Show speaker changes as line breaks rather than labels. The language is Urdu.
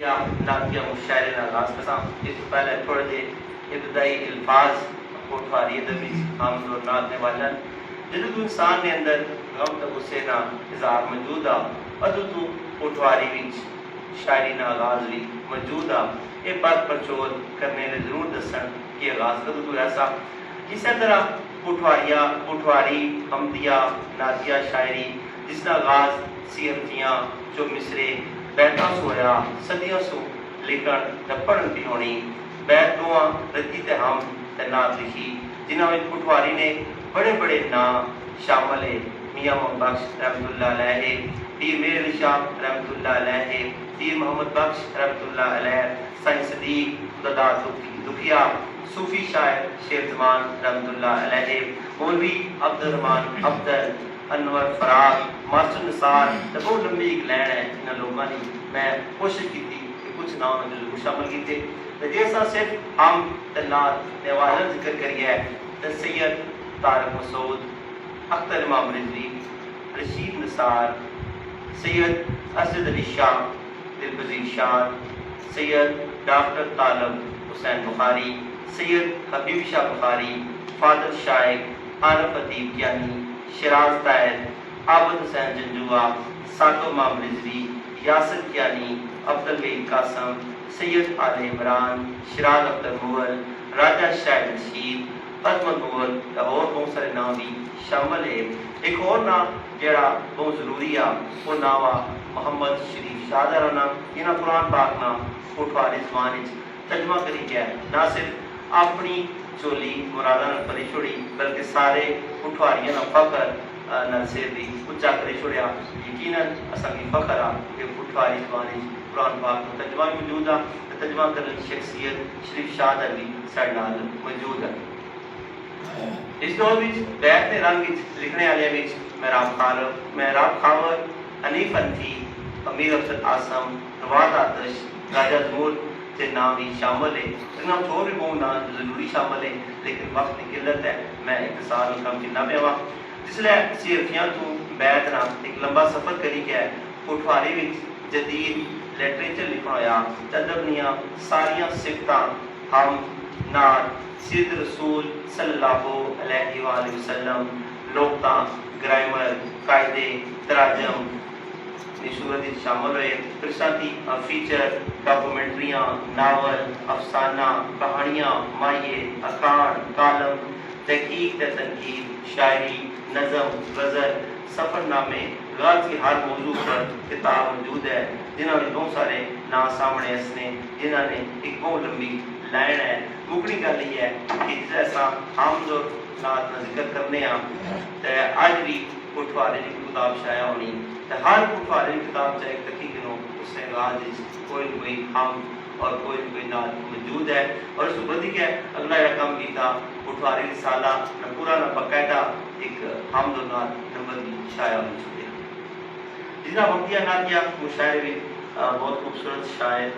یا نعتیہ مشاعرے کا آغاز کرتا اس سے پہلے تھوڑے جے ابتدائی الفاظ کوٹواری ادب حمد اور نعت والا جدو تو انسان نے اندر غم تے غصے نہ اظہار موجود آ ادو تو کوٹواری وچ شاعری کا آغاز بھی موجود آ یہ بات پرچول کرنے نے ضرور دسن کہ آغاز کدو تو ایسا اسی طرح کوٹواری حمدیہ نعتیہ شاعری جس کا آغاز سیرتیاں جو مصرے بیتاں سویا صدیوں سو لکھن تے پڑھن بھی ہونی بیت دعا رتی تے ہم تے نعت لکھی جنہاں وچ کوٹواری نے بڑے بڑے نام شامل ہے میاں محمد بخش رحمۃ اللہ علیہ پیر میر شاہ رحمۃ اللہ علیہ پیر محمد بخش رحمۃ اللہ علیہ سائیں صدیق خدا دکھیا صوفی شاعر شیر زمان رحمۃ اللہ علیہ مولوی عبد الرحمان افضل انور فراق ماسٹر نثار بہت لمبی ایک لائن ہے ان لوگوں نے میں کوشش کی تھی کہ کچھ نام ضرور شامل کیتے جیسا صرف ہم نعت نوالا ذکر کریے ہے سید طارق مسعود اختر امام رضوی رشید نثار سید اسد علی شاہ دلپذیر شاہ سید ڈاکٹر طالب حسین بخاری سید حبیب شاہ بخاری فاضل شائق عارف ادیب کیانی شراز طاہر عابد حسین جنجوا ساتو امام رضوی یاسر کیانی عبدالوہید قاسم سید آل عمران شراز اختر مغل راجہ شاہد رشید عظمت مغل اور بہت سارے نام بھی شامل ہے ایک اور نام جڑا بہت ضروری ہے وہ نام محمد شریف شاہ دا نام انہاں قرآن پاک نام کوٹواری زبان ترجمہ کری گیا نہ صرف اپنی چولی مرادہ نہ پری چھوڑی بلکہ سارے کوٹواریاں نہ فخر نہ سے بھی اچا کری چھوڑیا یقیناً اساں کی فخر آ کہ کوٹواری زبان قرآن پاک کو ترجمہ موجود ہے ترجمہ کرنے کی شخصیت شریف شاہ دا بھی ساڈے نال موجود ہے اس دور وچ بیت دے رنگ وچ لکھنے والے وچ محراب خاور حنیف انتھی امیر افضل آسم نواز آتش راجہ زمور کے نام بھی شامل ہے نام چھوڑ بھی بہت نام ضروری شامل ہے لیکن وقت کی قلت ہے میں اختصار کم کرنا پیا جس لئے سیرتیاں تو بیت نام ایک لمبا سفر کری گیا ہے کوٹواری وچ جدید لٹریچر لکھنا ہویا ادب نیاں ساریاں صفتاں ہم نعت سید رسول صلی اللہ علیہ وآلہ وسلم لوکتاں گرائمر قاعدے تراجم صورت شامل ہوئے پھر ساتھ ہی فیچر ڈاکومنٹریاں ناول افسانہ کہانیاں مائیے اخان کالم تحقیق تے تنقید شاعری نظم غزل سفر نامے غالب کی ہر موضوع پر کتاب موجود ہے جنہوں نے بہت سارے نام سامنے اسنے جنہوں نے ایک بہت لمبی لائن ہے مکڑی گل یہ ہے کہ جیسا حمد اور نعت کا ذکر کرنے ہیں آج بھی کوٹواری کی کتاب شائع ہونی ہر کوٹواری کی کتاب چاہے تکی گنو اس سے آغاز کوئی ہم اور کوئی نعت موجود ہے اور اس کو بدی ہے اگلا رقم کی تھا کوٹواری رسالہ نہ پورا نہ باقاعدہ ایک حمد و نعت نمبر بھی شائع ہو چکے جس طرح حمدیہ نعتیہ مشاعرے بھی بہت خوبصورت شاعر